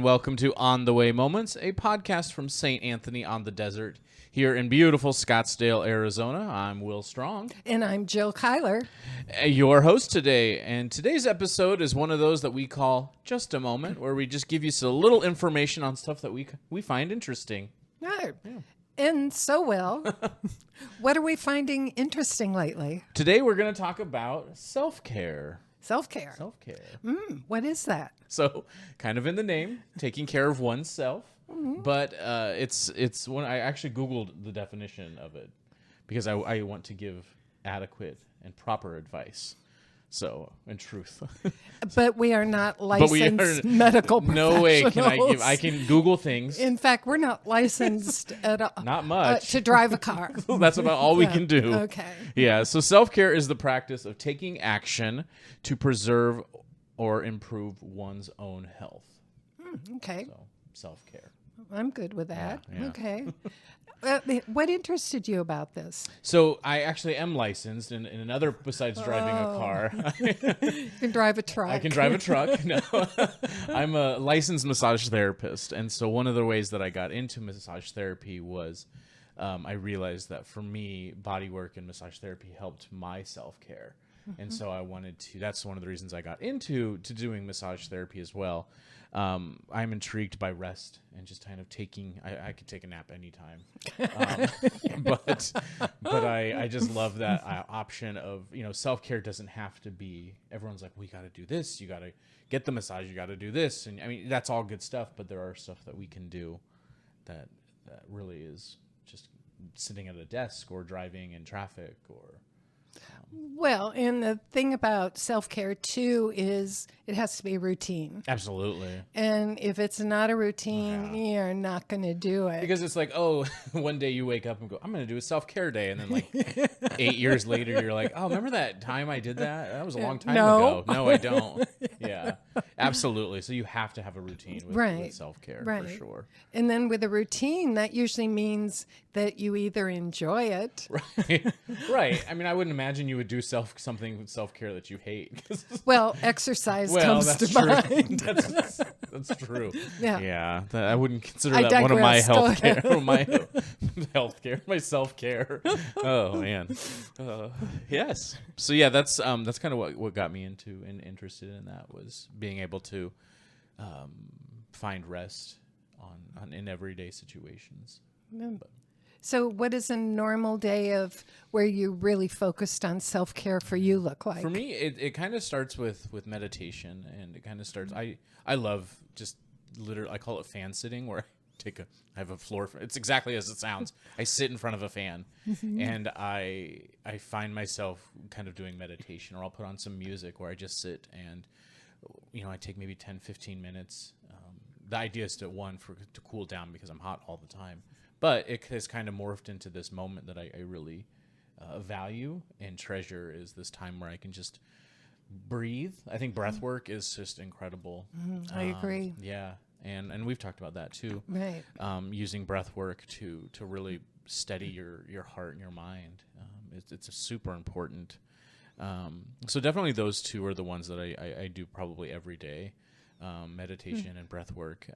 welcome to On the Way Moments, a podcast from St. Anthony on the Desert here in beautiful Scottsdale, Arizona. I'm Will Strong. And I'm Jill Kyler. Your host today. And today's episode is one of those that we call Just a Moment, where we just give you some little information on stuff that we find interesting. Right. Yeah. And so, Will, what are we finding interesting lately? Today we're going to talk about self-care. Self-care. Self-care. What is that? So, kind of in the name, taking care of oneself. Mm-hmm. But it's when I actually Googled the definition of it because I want to give adequate and proper advice. So, in truth. But we are not licensed medical professionals. No way can I give. I can Google things. In fact, we're not licensed at all. Not much. To drive a car. That's about all we can do. Okay. Yeah, so self-care is the practice of taking action to preserve or improve one's own health. Okay. So, self-care. I'm good with that. Yeah. Okay. What interested you about this? So I actually am licensed in another besides driving a car. You can drive a truck. I can drive a truck. No, I'm a licensed massage therapist. And so one of the ways that I got into massage therapy was I realized that for me, body work and massage therapy helped my self-care. Mm-hmm. And so I wanted to, that's one of the reasons I got into doing massage therapy as well. I'm intrigued by rest and just kind of taking, I could take a nap anytime. But I just love that option of, self-care doesn't have to be, everyone's like, well, you got to do this. You got to get the massage. You got to do this. And I mean, that's all good stuff, but there are stuff that we can do that really is just sitting at a desk or driving in traffic or. Well, and the thing about self-care, too, is it has to be a routine. Absolutely. And if it's not a routine, you're not going to do it. Because it's like, one day you wake up and go, I'm going to do a self-care day. And then like 8 years later, you're like, oh, remember that time I did that? That was a long time ago. No, I don't. Yeah, absolutely. So you have to have a routine with self-care for sure. And then with a routine, that usually means that you either enjoy it. Right. I mean, I wouldn't imagine you would do something with self-care that you hate. Well, exercise comes to mind. That's true. Yeah. I wouldn't consider that one of my healthcare. My self-care. Oh man. Yes. So yeah, that's kind of what got me into and interested in that was being able to find rest in everyday situations. So what does a normal day of where you really focused on self-care for you look like? For me, it kind of starts with meditation, and it kind of starts, I love just literally, I call it fan sitting, where I have a floor, it's exactly as it sounds. I sit in front of a fan, and I find myself kind of doing meditation, or I'll put on some music where I just sit and, I take maybe 10, 15 minutes. The idea is to cool down because I'm hot all the time. But it has kind of morphed into this moment that I really value and treasure is this time where I can just breathe. I think breath work is just incredible. I agree. Yeah. And we've talked about that too. Right. Using breath work to really steady your heart and your mind. It's super important. So definitely those two are the ones that I do probably every day. Meditation and breath work.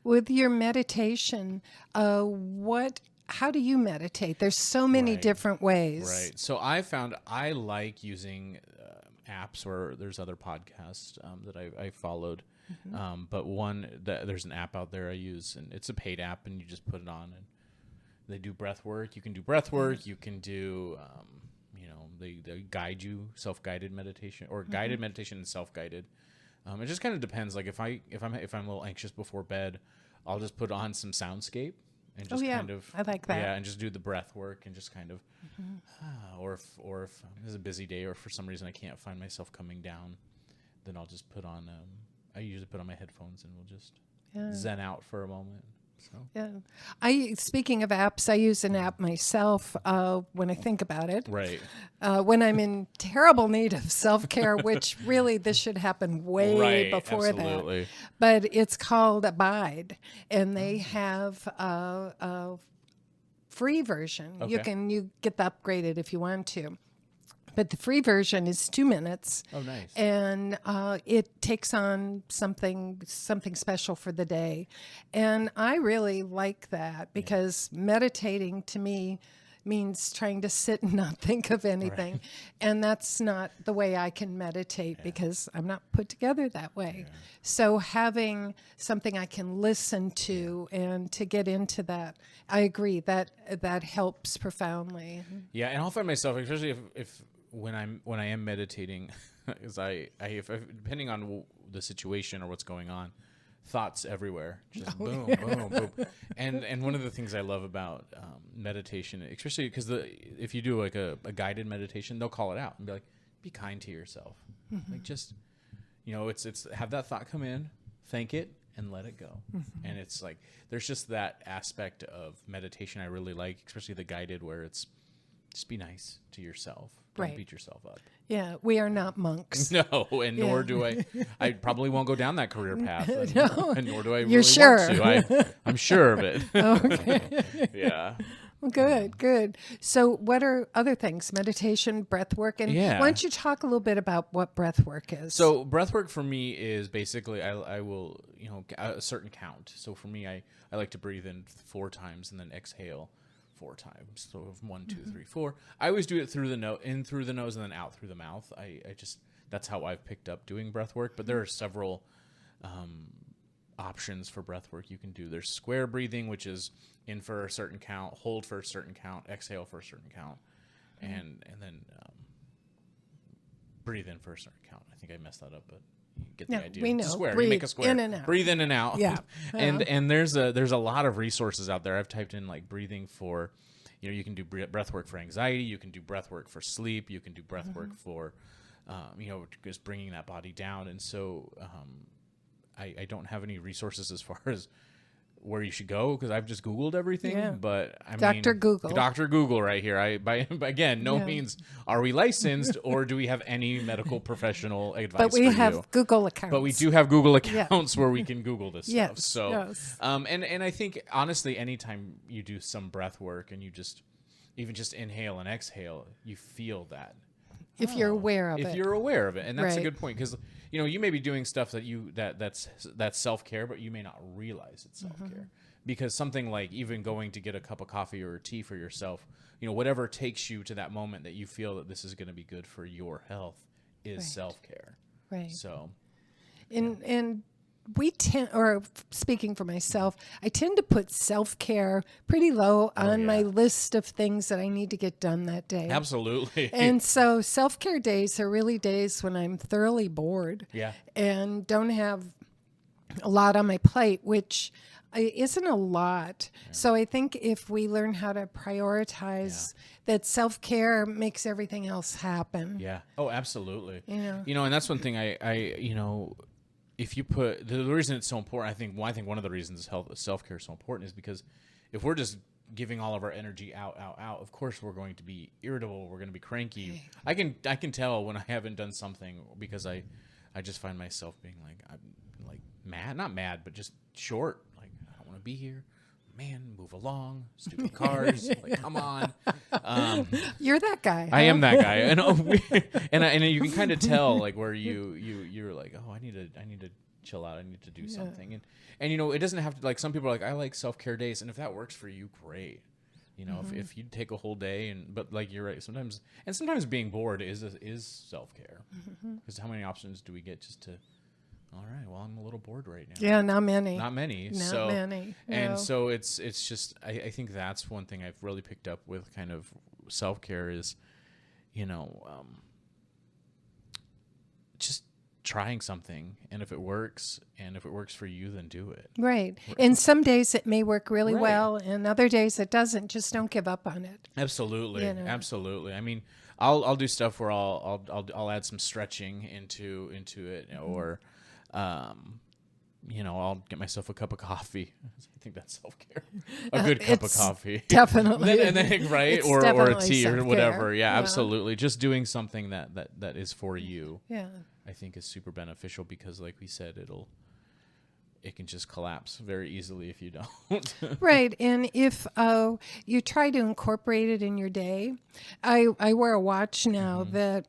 With your meditation, how do you meditate? There's so many different ways. Right. So I found I like using apps, or there's other podcasts that I followed. But there's an app out there I use, and it's a paid app, and you just put it on, and they do breath work. You can do breath work. You can do, they guide you, self-guided meditation, or guided meditation and self-guided. It just kind of depends. Like if I'm a little anxious before bed, I'll just put on some soundscape and just kind of I like that. Yeah, and just do the breath work and just kind of or if it's a busy day or for some reason I can't find myself coming down, then I'll just put on I usually put on my headphones and we'll just zen out for a moment. So. Yeah, speaking of apps, I use an app myself when I think about it. Right. When I'm in terrible need of self-care, which really this should happen way before that. But it's called Abide, and they have a free version. Okay. You get the upgraded if you want to. But the free version is 2 minutes. Oh, nice. And it takes on something special for the day. And I really like that because meditating to me means trying to sit and not think of anything. Right. And that's not the way I can meditate because I'm not put together that way. Yeah. So having something I can listen to and to get into that, I agree that helps profoundly. Yeah, and I'll find myself, especially if when I am meditating, is if depending on the situation or what's going on, thoughts everywhere, just boom, boom, boom. And one of the things I love about meditation, especially because if you do like a guided meditation, they'll call it out and be like, be kind to yourself. Mm-hmm. Like just, it's have that thought come in, thank it, and let it go. Mm-hmm. And it's like, there's just that aspect of meditation I really like, especially the guided where it's just be nice to yourself. Don't beat yourself up. Yeah, we are not monks. No, and nor do I. I probably won't go down that career path. And nor do I You're really sure. want to. I'm sure of it. Okay. Yeah. Well, good. So what are other things? Meditation, breath work? And why don't you talk a little bit about what breath work is? So breath work for me is basically I will, a certain count. So for me, I like to breathe in 4 times and then exhale 4 times. So 1, 2, 3, 4. I always do it through the nose, in through the nose and then out through the mouth. I just, that's how I've picked up doing breath work. But there are several options for breath work you can do. There's square breathing, which is in for a certain count, hold for a certain count, exhale for a certain count, and then breathe in for a certain count. I think I messed that up, but you get the idea. We know. Square. Breathe you make a square. in and out. Breathe in and out. Yeah. And there's a lot of resources out there. I've typed in like breathing for, you can do breath work for anxiety. You can do breath work for sleep. You can do breath work for, just bringing that body down. And so I don't have any resources as far as where you should go because I've just Googled everything. Yeah. But I mean, Dr. Google right here. Again, no means are we licensed or do we have any medical professional advice? But we have Google accounts. But we do have Google accounts where we can Google this stuff. So, and I think honestly, anytime you do some breath work and you even just inhale and exhale, you feel that. If you're aware of it. If you're aware of it. And that's a good point because, you may be doing stuff that's self-care, but you may not realize it's self-care. Because something like even going to get a cup of coffee or a tea for yourself, whatever takes you to that moment that you feel that this is going to be good for your health is self-care. Right. So. And we tend, or speaking for myself, I tend to put self-care pretty low on my list of things that I need to get done that day. Absolutely. And so self-care days are really days when I'm thoroughly bored and don't have a lot on my plate, which isn't a lot. Yeah. So I think if we learn how to prioritize that self-care makes everything else happen. Yeah. Oh, absolutely. And that's one thing I if you put the reason it's so important, I think one of the reasons self-care is so important is because if we're just giving all of our energy out, of course we're going to be irritable. We're going to be cranky. I can tell when I haven't done something because I just find myself being like, I'm like mad, not mad, but just short. Like I don't want to be here. Man, move along, stupid cars. Like, come on. You're that guy. I am that guy, and you can kind of tell like where you're like, oh, I need to chill out. I need to do something, and it doesn't have to like some people are like I like self-care days, and if that works for you, great. If you take a whole day, but like you're right, sometimes being bored is self-care because how many options do we get just to? All right. Well, I'm a little bored right now. Yeah, not many. Not many. No. And so it's just I think that's one thing I've really picked up with kind of self-care is, just trying something, and if it works for you, then do it. Right. And some days it may work really well, and other days it doesn't. Just don't give up on it. Absolutely. Absolutely. I mean, I'll do stuff where I'll add some stretching into it, or I'll get myself a cup of coffee. I think that's self-care. A good cup of coffee. Definitely. and then right? Or a tea self-care. Or whatever. Yeah, absolutely. Just doing something that is for you. Yeah. I think is super beneficial because like we said, it can just collapse very easily if you don't. Right. And if you try to incorporate it in your day, I wear a watch now that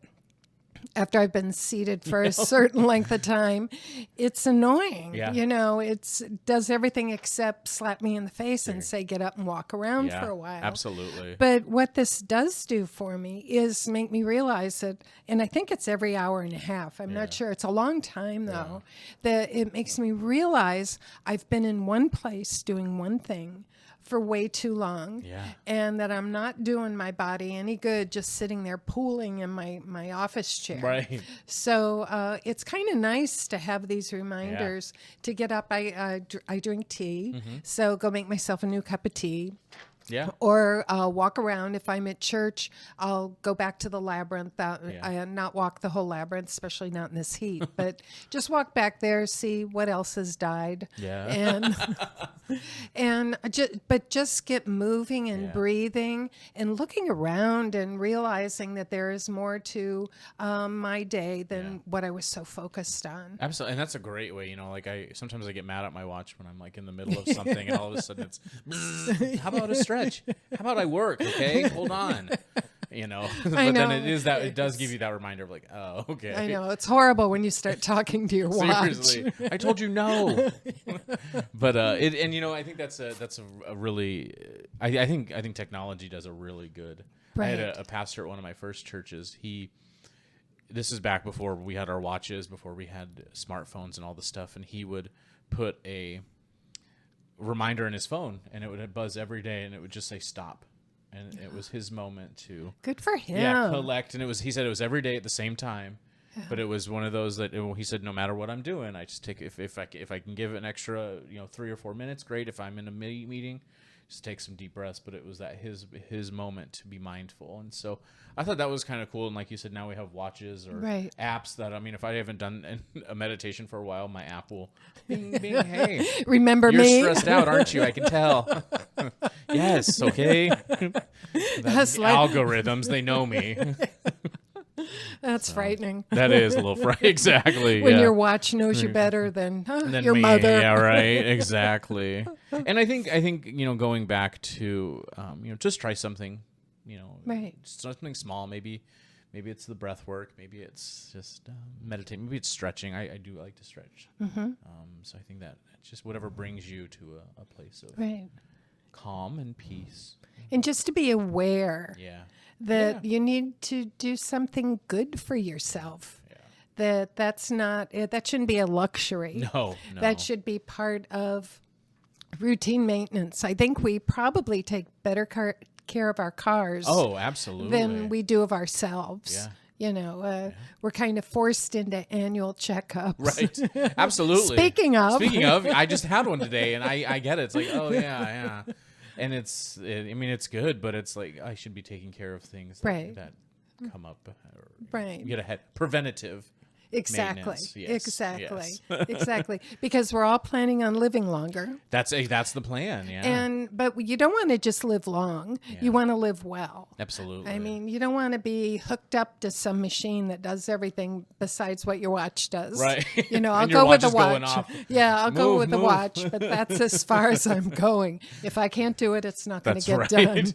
after I've been seated for a certain length of time, it's annoying. Yeah. You know, it does everything except slap me in the face and say, get up and walk around for a while. Absolutely. But what this does do for me is make me realize that, and I think it's every hour and a half. I'm not sure. It's a long time, though, that it makes me realize I've been in one place doing one thing for way too long, and that I'm not doing my body any good just sitting there pooling in my office chair. Right. So it's kind of nice to have these reminders to get up. I drink tea, so go make myself a new cup of tea. Yeah. Or walk around. If I'm at church, I'll go back to the labyrinth, not walk the whole labyrinth, especially not in this heat, but just walk back there, see what else has died. Yeah. And just get moving and breathing and looking around and realizing that there is more to my day than what I was so focused on. Absolutely. And that's a great way, like sometimes I get mad at my watch when I'm like in the middle of something and all of a sudden it's, bzzz, how about a stretch? How about I work? Okay, hold on. But then it does give you that reminder of like, oh, okay. I know it's horrible when you start talking to your watch. Seriously, I told you no. But I think that's a really, I think technology does a really good. Right. I had a pastor at one of my first churches. This is back before we had our watches, before we had smartphones and all the stuff, and he would put a reminder in his phone, and it would buzz every day, and it would just say stop, and it was his moment to good for him. Collect, and he said it was every day at the same time, but it was one of those that he said no matter what I'm doing, I just take if I can give it an extra 3 or 4 minutes, great. If I'm in a meeting, just take some deep breaths. But it was that his moment to be mindful, and so I thought that was kind of cool. And like you said, now we have watches or apps that, if I haven't done a meditation for a while, my app will bing, bing, hey, remember you're me? You're stressed out, aren't you? I can tell. Yes, okay. Algorithms, they know me. That's frightening. That is a little frightening. Exactly. When your watch knows you better than your me. mother. Yeah, right. Exactly. And I think going back to just try something, something small. Maybe it's the breath work. Maybe it's just meditate. Maybe it's stretching. I do like to stretch. So I think that just whatever brings you to a place of calm and peace. And just to be aware. Yeah. That you need to do something good for yourself. Yeah. That shouldn't be a luxury. No. That should be part of routine maintenance. I think we probably take better care of our cars. Oh, absolutely. Than we do of ourselves. Yeah. We're kind of forced into annual checkups. Right. Absolutely. Speaking of, I just had one today, and I get it. It's like, oh yeah. And it's good, but it's like I should be taking care of things that come up. Right. Get ahead. Preventative. Exactly. Yes. Exactly. Because we're all planning on living longer. That's the plan. Yeah. But you don't want to just live long. Yeah. You want to live well. Absolutely. You don't want to be hooked up to some machine that does everything besides what your watch does. Right. I'll go with the watch. Yeah, I'll go with the watch, but that's as far as I'm going. If I can't do it, it's not going to get done.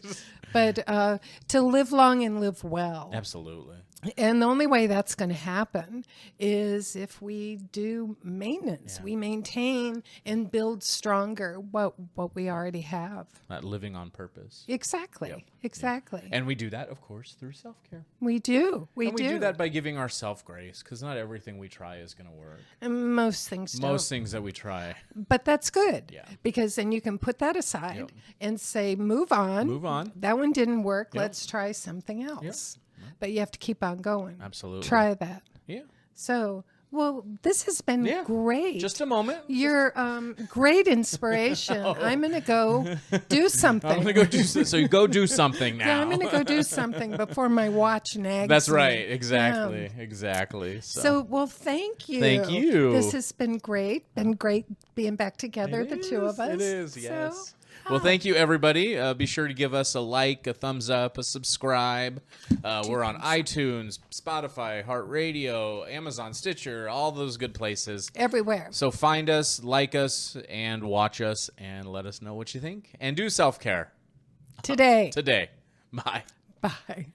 But to live long and live well. Absolutely. And the only way that's going to happen is if we do maintenance. We maintain and build stronger what we already have. Not living on purpose. Exactly. Yep. Exactly. Yep. And we do that, of course, through self-care. We do. We do that by giving ourselves grace, because not everything we try is going to work. And most things don't. Most things that we try. But that's good. Yeah. Because then you can put that aside and say, move on. Move on. That one didn't work. Let's try something else. But you have to keep on going. Absolutely. Try that. Yeah. So, this has been great. Just a moment. You're great inspiration. I'm going to go do something. I'm going to go do so. You go do something now. Yeah, I'm going to go do something before my watch nags. That's right. me. Exactly. Exactly. So, thank you. Thank you. This has been great. Been great being back together, the two of us. It is. Yes. Well, thank you, everybody. Be sure to give us a like, a thumbs up, a subscribe. We're on iTunes, Spotify, Heart Radio, Amazon, Stitcher, all those good places. Everywhere. So find us, like us, and watch us, and let us know what you think. And do self-care Today. today. Bye. Bye.